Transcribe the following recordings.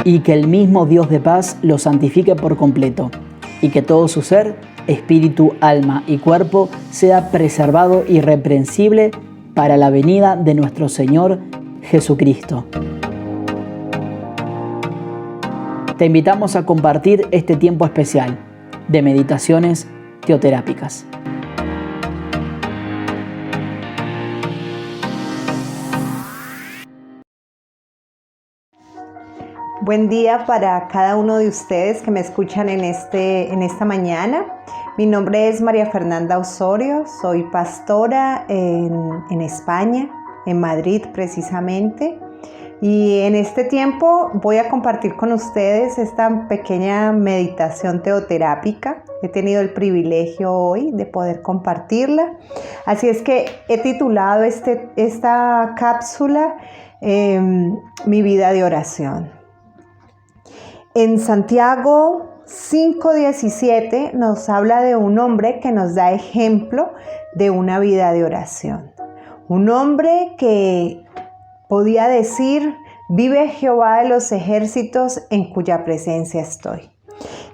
y que el mismo Dios de paz lo santifique por completo, y que todo su ser, espíritu, alma y cuerpo sea preservado irreprensible para la venida de nuestro Señor Jesucristo. Te invitamos a compartir este tiempo especial de meditaciones teoterápicas. Buen día para cada uno de ustedes que me escuchan en esta mañana. Mi nombre es María Fernanda Osorio, soy pastora en España, en Madrid precisamente. Y en este tiempo voy a compartir con ustedes esta pequeña meditación teoterápica. He tenido el privilegio hoy de poder compartirla. Así es que he titulado esta cápsula Mi vida de oración. En Santiago 5:17 nos habla de un hombre que nos da ejemplo de una vida de oración. Un hombre que podía decir, vive Jehová de los ejércitos en cuya presencia estoy.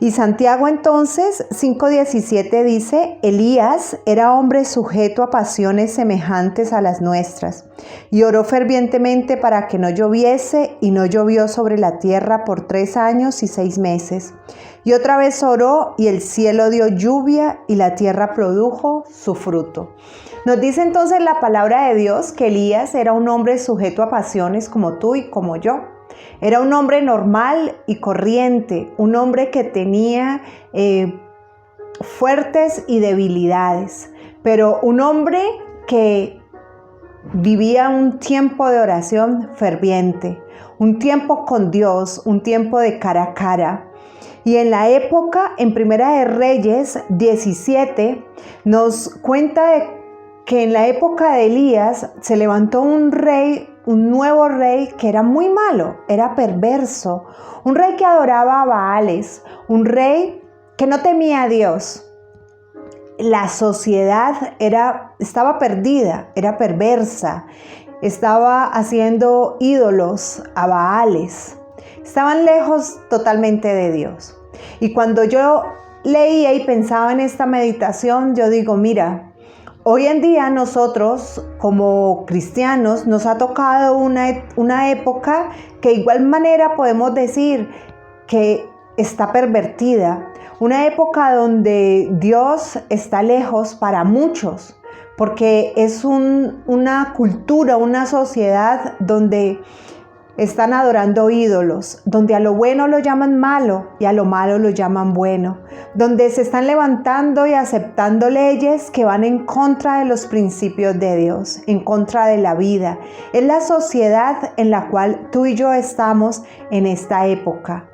Y Santiago entonces 5:17 dice, Elías era hombre sujeto a pasiones semejantes a las nuestras, y oró fervientemente para que no lloviese, y no llovió sobre la tierra por 3 años y 6 meses. Y otra vez oró, y el cielo dio lluvia, y la tierra produjo su fruto. Nos dice entonces la palabra de Dios que Elías era un hombre sujeto a pasiones como tú y como yo. Era un hombre normal y corriente, un hombre que tenía fuertes y debilidades, pero un hombre que vivía un tiempo de oración ferviente, un tiempo con Dios, un tiempo de cara a cara. Y en la época, en Primera de Reyes 17, nos cuenta que en la época de Elías se levantó un nuevo rey que era muy malo, era perverso, un rey que adoraba a Baales, un rey que no temía a Dios. La sociedad estaba perdida, era perversa, estaba haciendo ídolos a Baales, estaban lejos totalmente de Dios. Y cuando yo leía y pensaba en esta meditación, yo digo, mira, hoy en día nosotros como cristianos nos ha tocado una época que de igual manera podemos decir que está pervertida. Una época donde Dios está lejos para muchos, porque es una cultura, una sociedad donde están adorando ídolos, donde a lo bueno lo llaman malo y a lo malo lo llaman bueno, donde se están levantando y aceptando leyes que van en contra de los principios de Dios, en contra de la vida. Es la sociedad en la cual tú y yo estamos en esta época.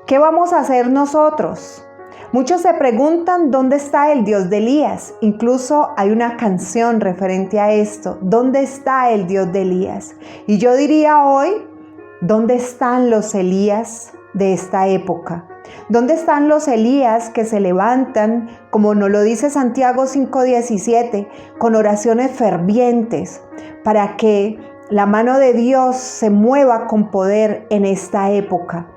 ¿Qué vamos a hacer nosotros? Muchos se preguntan dónde está el Dios de Elías. Incluso hay una canción referente a esto. ¿Dónde está el Dios de Elías? Y yo diría hoy, ¿dónde están los Elías de esta época? ¿Dónde están los Elías que se levantan, como nos lo dice Santiago 5:17, con oraciones fervientes para que la mano de Dios se mueva con poder en esta época?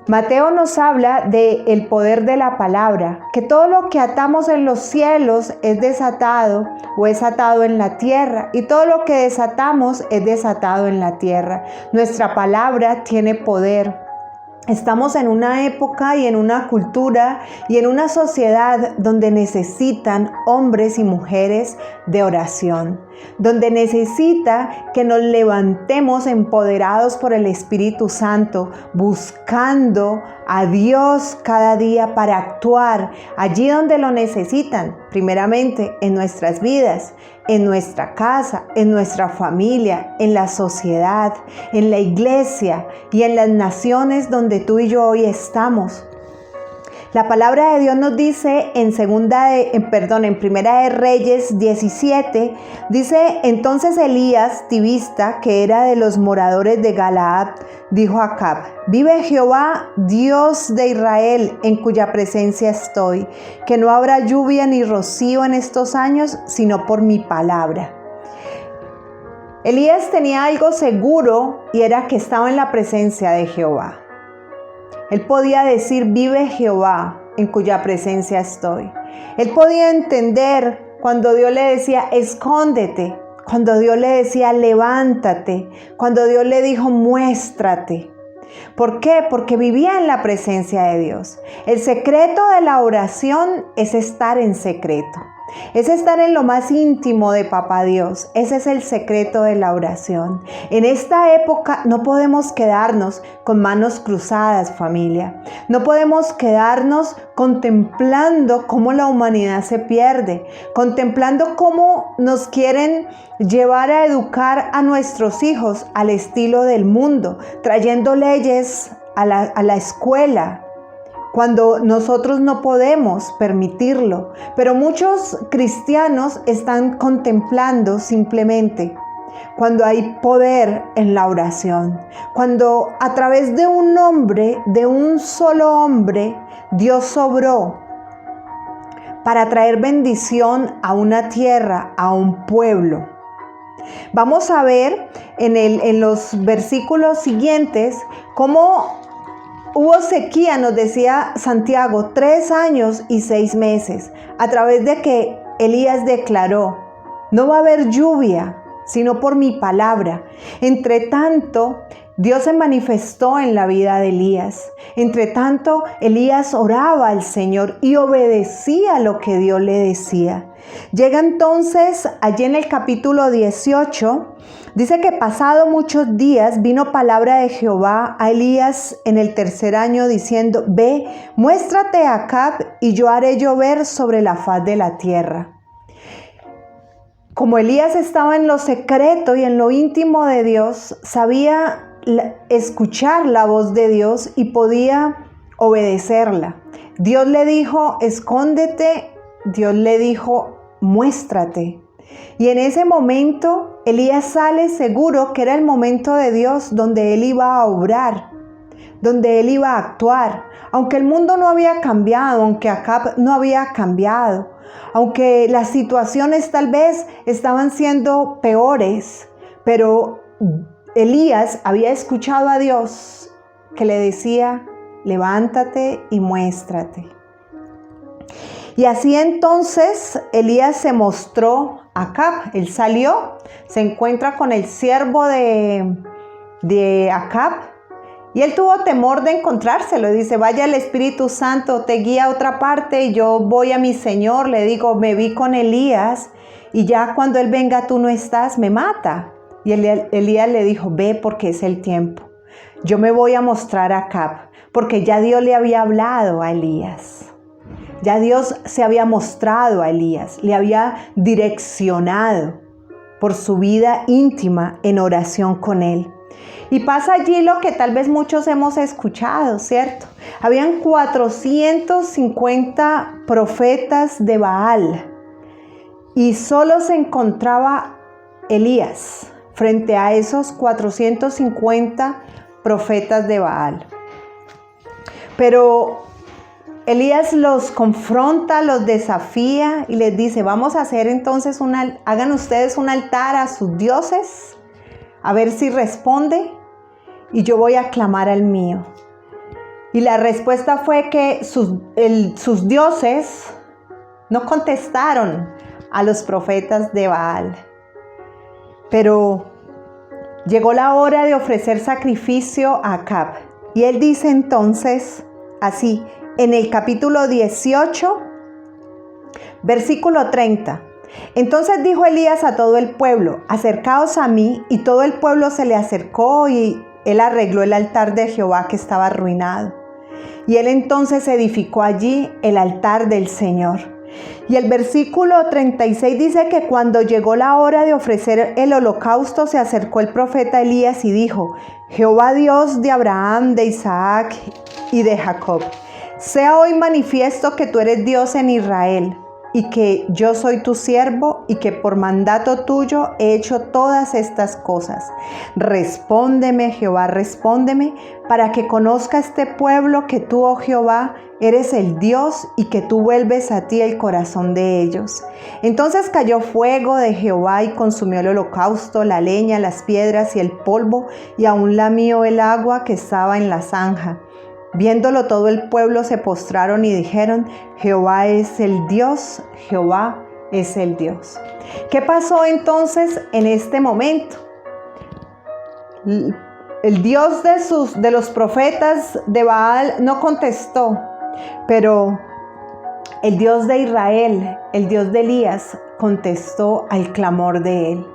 Mateo nos habla del poder de la palabra, que todo lo que atamos en los cielos es desatado o es atado en la tierra, y todo lo que desatamos es desatado en la tierra. Nuestra palabra tiene poder. Estamos en una época y en una cultura y en una sociedad donde necesitan hombres y mujeres de oración, donde necesita que nos levantemos empoderados por el Espíritu Santo, buscando a Dios cada día para actuar allí donde lo necesitan, primeramente en nuestras vidas, en nuestra casa, en nuestra familia, en la sociedad, en la iglesia y en las naciones donde tú y yo hoy estamos. La palabra de Dios nos dice en Primera de Reyes 17, dice, entonces Elías, tibista, que era de los moradores de Galaad, dijo a Acab, vive Jehová, Dios de Israel, en cuya presencia estoy, que no habrá lluvia ni rocío en estos años, sino por mi palabra. Elías tenía algo seguro y era que estaba en la presencia de Jehová. Él podía decir, vive Jehová, en cuya presencia estoy. Él podía entender cuando Dios le decía, escóndete, cuando Dios le decía, levántate, cuando Dios le dijo, muéstrate. ¿Por qué? Porque vivía en la presencia de Dios. El secreto de la oración es estar en secreto. Es estar en lo más íntimo de Papá Dios. Ese es el secreto de la oración. En esta época no podemos quedarnos con manos cruzadas, familia. No podemos quedarnos contemplando cómo la humanidad se pierde, contemplando cómo nos quieren llevar a educar a nuestros hijos al estilo del mundo, trayendo leyes a la escuela, cuando nosotros no podemos permitirlo. Pero muchos cristianos están contemplando simplemente cuando hay poder en la oración, cuando a través de un hombre, de un solo hombre, Dios obró para traer bendición a una tierra, a un pueblo. Vamos a ver en los versículos siguientes cómo hubo sequía, nos decía Santiago, 3 años y 6 meses, a través de que Elías declaró, no va a haber lluvia, sino por mi palabra. Entre tanto, Dios se manifestó en la vida de Elías. Entre tanto, Elías oraba al Señor y obedecía lo que Dios le decía. Llega entonces, allí en el capítulo 18, dice que pasado muchos días vino palabra de Jehová a Elías en el 3er año diciendo, ve, muéstrate a Acab y yo haré llover sobre la faz de la tierra. Como Elías estaba en lo secreto y en lo íntimo de Dios, sabía escuchar la voz de Dios y podía obedecerla. Dios le dijo, escóndete. Dios le dijo, muéstrate. Y en ese momento, Elías sale seguro que era el momento de Dios donde él iba a obrar, donde él iba a actuar. Aunque el mundo no había cambiado, aunque Acab no había cambiado, aunque las situaciones tal vez estaban siendo peores, pero Elías había escuchado a Dios que le decía, levántate y muéstrate. Y así entonces Elías se mostró a Acab. Él salió, se encuentra con el siervo de Acab y él tuvo temor de encontrárselo. Dice, vaya, el Espíritu Santo te guía a otra parte y yo voy a mi Señor. Le digo, me vi con Elías y ya cuando él venga tú no estás, me mata. Y Elías le dijo, ve porque es el tiempo. Yo me voy a mostrar a Acab porque ya Dios le había hablado a Elías. Ya Dios se había mostrado a Elías, le había direccionado por su vida íntima en oración con él. Y pasa allí lo que tal vez muchos hemos escuchado, ¿cierto? Habían 450 profetas de Baal y solo se encontraba Elías frente a esos 450 profetas de Baal. Pero Elías los confronta, los desafía y les dice, vamos a hacer entonces hagan ustedes un altar a sus dioses, a ver si responde y yo voy a clamar al mío. Y la respuesta fue que sus dioses no contestaron a los profetas de Baal. Pero llegó la hora de ofrecer sacrificio a Acab. Y él dice entonces así, en el capítulo 18, versículo 30. Entonces dijo Elías a todo el pueblo, acercaos a mí, y todo el pueblo se le acercó y él arregló el altar de Jehová que estaba arruinado. Y él entonces edificó allí el altar del Señor. Y el versículo 36 dice que cuando llegó la hora de ofrecer el holocausto, se acercó el profeta Elías y dijo, Jehová Dios de Abraham, de Isaac y de Jacob, sea hoy manifiesto que tú eres Dios en Israel y que yo soy tu siervo y que por mandato tuyo he hecho todas estas cosas. Respóndeme, Jehová, respóndeme, para que conozca este pueblo que tú, oh Jehová, eres el Dios y que tú vuelves a ti el corazón de ellos. Entonces cayó fuego de Jehová y consumió el holocausto, la leña, las piedras y el polvo, y aún lamió el agua que estaba en la zanja. Viéndolo todo el pueblo se postraron y dijeron: Jehová es el Dios, Jehová es el Dios. ¿Qué pasó entonces en este momento? El Dios de los profetas de Baal no contestó, pero el Dios de Israel, el Dios de Elías, contestó al clamor de él,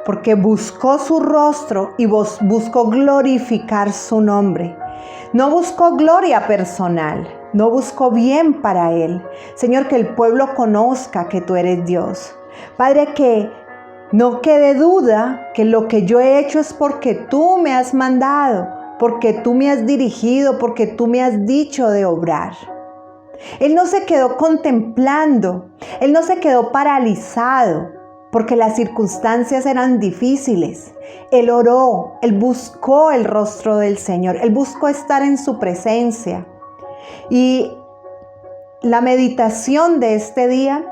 porque buscó su rostro y buscó glorificar su nombre. No buscó gloria personal, no buscó bien para él. Señor, que el pueblo conozca que tú eres Dios. Padre, que no quede duda que lo que yo he hecho es porque tú me has mandado, porque tú me has dirigido, porque tú me has dicho de obrar. Él no se quedó contemplando, él no se quedó paralizado, porque las circunstancias eran difíciles. Él oró, él buscó el rostro del Señor, él buscó estar en su presencia. Y la meditación de este día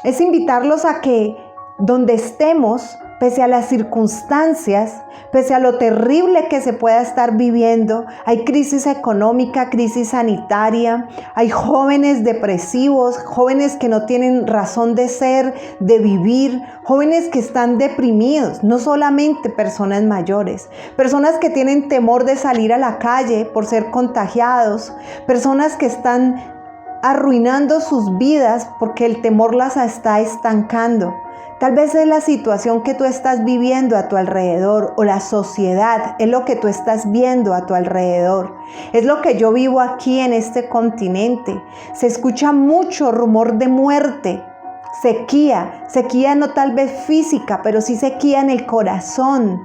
es invitarlos a que donde estemos, pese a las circunstancias, pese a lo terrible que se pueda estar viviendo, hay crisis económica, crisis sanitaria, hay jóvenes depresivos, jóvenes que no tienen razón de ser, de vivir, jóvenes que están deprimidos, no solamente personas mayores, personas que tienen temor de salir a la calle por ser contagiados, personas que están arruinando sus vidas porque el temor las está estancando. Tal vez es la situación que tú estás viviendo a tu alrededor, o la sociedad es lo que tú estás viendo a tu alrededor. Es lo que yo vivo aquí en este continente. Se escucha mucho rumor de muerte, sequía no tal vez física, pero sí sequía en el corazón.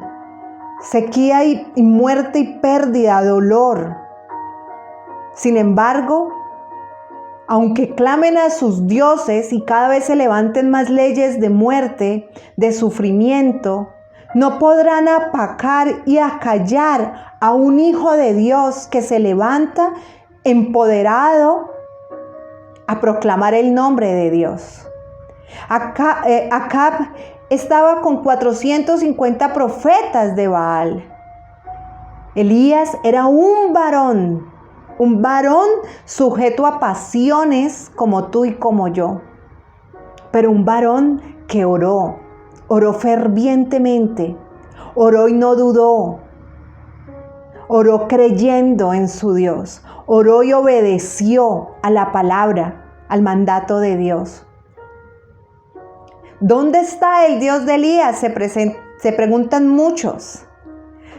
Sequía y muerte y pérdida, dolor. Sin embargo, aunque clamen a sus dioses y cada vez se levanten más leyes de muerte, de sufrimiento, no podrán apacar y acallar a un hijo de Dios que se levanta empoderado a proclamar el nombre de Dios. Acab estaba con 450 profetas de Baal. Elías era un varón sujeto a pasiones como tú y como yo, pero un varón que oró fervientemente, oró y no dudó, oró creyendo en su Dios, oró y obedeció a la palabra, al mandato de Dios. ¿Dónde está el Dios de Elías? Se preguntan muchos.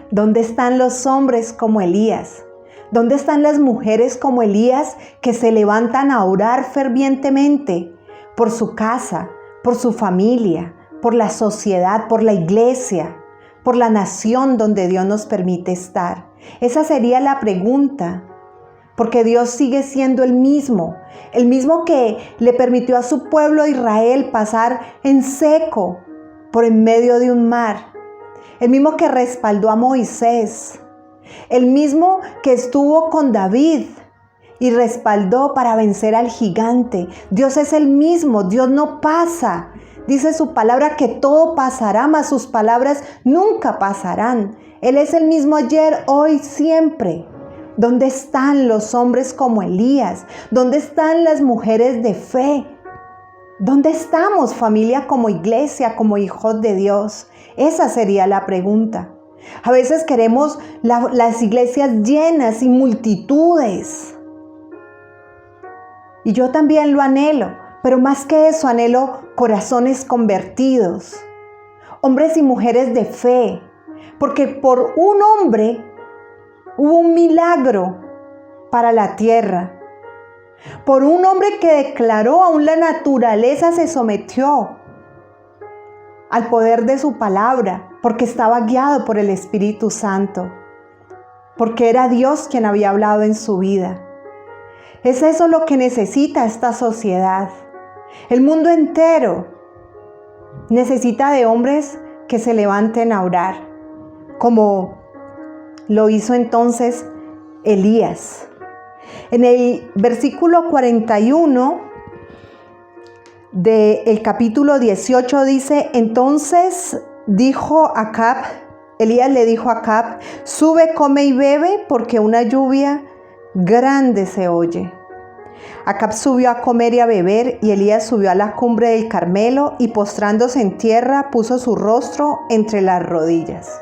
¿Dónde están los hombres como Elías? ¿Dónde están las mujeres como Elías que se levantan a orar fervientemente por su casa, por su familia, por la sociedad, por la iglesia, por la nación donde Dios nos permite estar? Esa sería la pregunta, porque Dios sigue siendo el mismo que le permitió a su pueblo Israel pasar en seco por en medio de un mar, el mismo que respaldó a Moisés, el mismo que estuvo con David y respaldó para vencer al gigante. Dios es el mismo, Dios no pasa. Dice su palabra que todo pasará, mas sus palabras nunca pasarán. Él es el mismo ayer, hoy, siempre. ¿Dónde están los hombres como Elías? ¿Dónde están las mujeres de fe? ¿Dónde estamos, familia, como iglesia, como hijos de Dios? Esa sería la pregunta. A veces queremos las iglesias llenas y multitudes. Y yo también lo anhelo, pero más que eso anhelo corazones convertidos, hombres y mujeres de fe, porque por un hombre hubo un milagro para la tierra. Por un hombre que declaró, aún la naturaleza se sometió al poder de su palabra, porque estaba guiado por el Espíritu Santo, porque era Dios quien había hablado en su vida. Es eso lo que necesita esta sociedad. El mundo entero necesita de hombres que se levanten a orar, como lo hizo entonces Elías. En el versículo 41 del capítulo 18 dice: entonces Elías le dijo a Acab: sube, come y bebe, porque una lluvia grande se oye. Acab subió a comer y a beber, y Elías subió a la cumbre del Carmelo y postrándose en tierra puso su rostro entre las rodillas.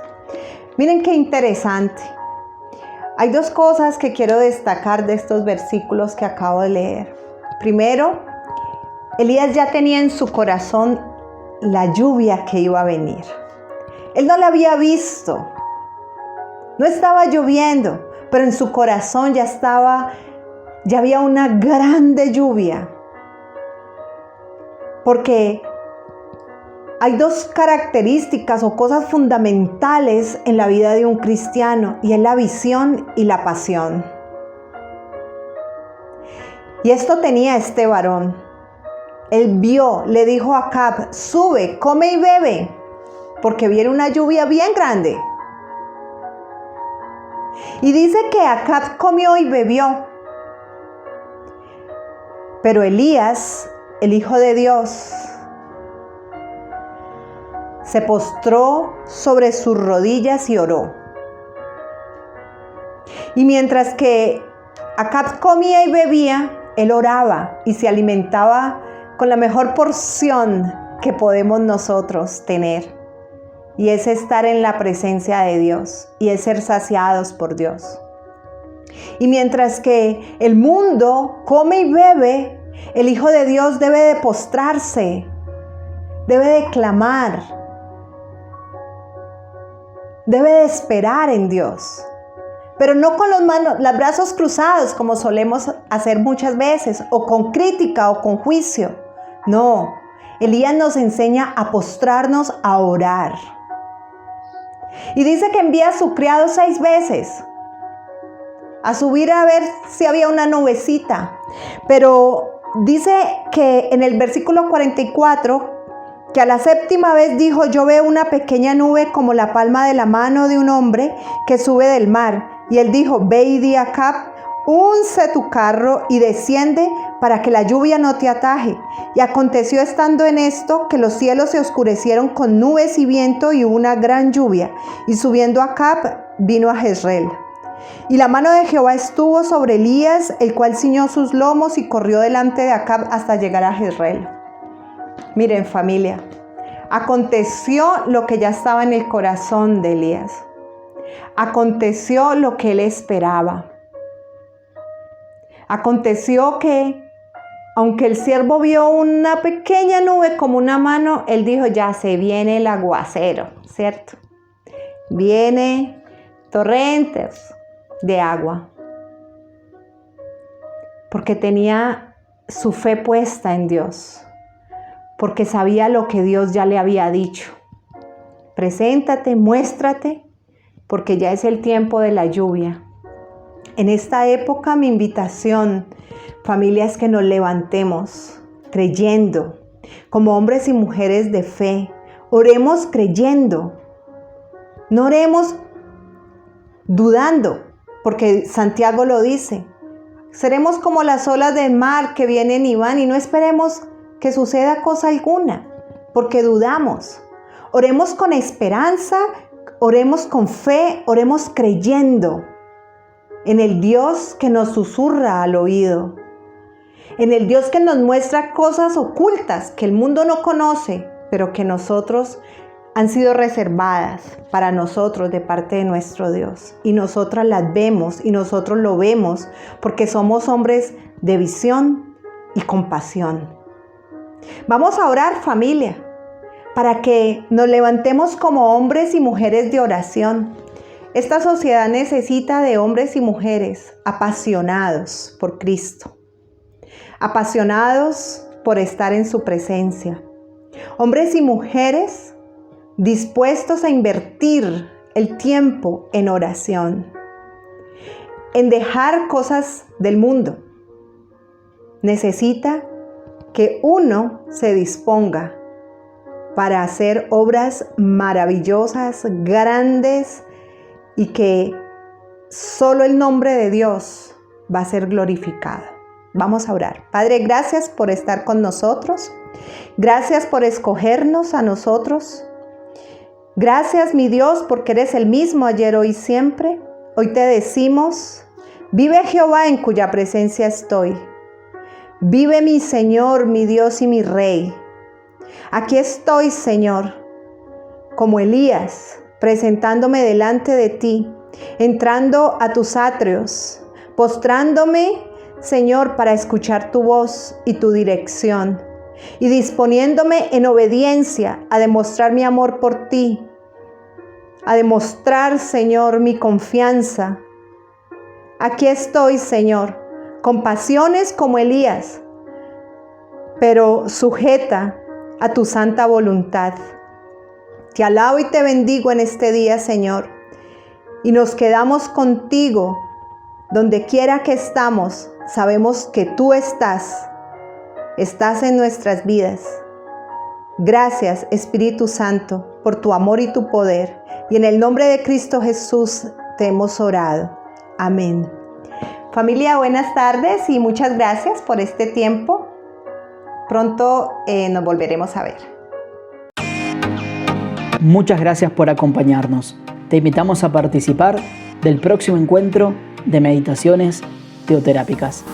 Miren qué interesante. Hay dos cosas que quiero destacar de estos versículos que acabo de leer. Primero, Elías ya tenía en su corazón la lluvia que iba a venir. Él no la había visto. No estaba lloviendo, pero en su corazón ya había una grande lluvia. Porque hay dos características o cosas fundamentales en la vida de un cristiano, y es la visión y la pasión. Y esto tenía este varón. Él vio, le dijo a Acab: sube, come y bebe, porque viene una lluvia bien grande. Y dice que Acab comió y bebió. Pero Elías, el Hijo de Dios, se postró sobre sus rodillas y oró. Y mientras que Acab comía y bebía, él oraba y se alimentaba con la mejor porción que podemos nosotros tener. Y es estar en la presencia de Dios, y es ser saciados por Dios. Y mientras que el mundo come y bebe, el Hijo de Dios debe de postrarse, debe de clamar, debe de esperar en Dios. Pero no con los brazos cruzados como solemos hacer muchas veces, o con crítica o con juicio. No, Elías nos enseña a postrarnos, a orar. Y dice que envía a su criado 6 veces a subir a ver si había una nubecita. Pero dice que en el versículo 44, que a la 7ª vez dijo: yo veo una pequeña nube como la palma de la mano de un hombre que sube del mar. Y él dijo: ve y di a Acab: unce tu carro y desciende para que la lluvia no te ataje. Y aconteció estando en esto que los cielos se oscurecieron con nubes y viento y hubo una gran lluvia. Y subiendo Acab vino a Jezreel. Y la mano de Jehová estuvo sobre Elías, el cual ciñó sus lomos y corrió delante de Acab hasta llegar a Jezreel. Miren, familia, aconteció lo que ya estaba en el corazón de Elías. Aconteció lo que él esperaba. Aconteció que, aunque el siervo vio una pequeña nube como una mano, él dijo: ya se viene el aguacero, ¿cierto? Viene torrentes de agua. Porque tenía su fe puesta en Dios. Porque sabía lo que Dios ya le había dicho. Preséntate, muéstrate, porque ya es el tiempo de la lluvia. En esta época, mi invitación, familia, es que nos levantemos creyendo, como hombres y mujeres de fe. Oremos creyendo, no oremos dudando, porque Santiago lo dice. Seremos como las olas del mar que vienen y van, y no esperemos que suceda cosa alguna, porque dudamos. Oremos con esperanza, oremos con fe, oremos creyendo en el Dios que nos susurra al oído, en el Dios que nos muestra cosas ocultas que el mundo no conoce, pero que nosotros han sido reservadas para nosotros de parte de nuestro Dios. Y nosotras las vemos y nosotros lo vemos porque somos hombres de visión y compasión. Vamos a orar, familia, para que nos levantemos como hombres y mujeres de oración. Esta sociedad necesita de hombres y mujeres apasionados por Cristo, apasionados por estar en su presencia. Hombres y mujeres dispuestos a invertir el tiempo en oración, en dejar cosas del mundo. Necesita que uno se disponga para hacer obras maravillosas, grandes, y que solo el nombre de Dios va a ser glorificado. Vamos a orar. Padre, gracias por estar con nosotros. Gracias por escogernos a nosotros. Gracias, mi Dios, porque eres el mismo ayer, hoy y siempre. Hoy te decimos: Vive Jehová en cuya presencia estoy. Vive mi Señor, mi Dios y mi Rey. Aquí estoy, Señor, como Elías, presentándome delante de ti, entrando a tus atrios, postrándome, Señor, para escuchar tu voz y tu dirección, y disponiéndome en obediencia a demostrar mi amor por ti, a demostrar, Señor, mi confianza. Aquí estoy, Señor, con pasiones como Elías, pero sujeta a tu santa voluntad. Te alabo y te bendigo en este día, Señor, y nos quedamos contigo. Donde quiera que estamos, sabemos que tú estás en nuestras vidas. Gracias, Espíritu Santo, por tu amor y tu poder. Y en el nombre de Cristo Jesús te hemos orado. Amén. Familia, buenas tardes y muchas gracias por este tiempo. Pronto nos volveremos a ver. Muchas gracias por acompañarnos. Te invitamos a participar del próximo encuentro de meditaciones teoterápicas.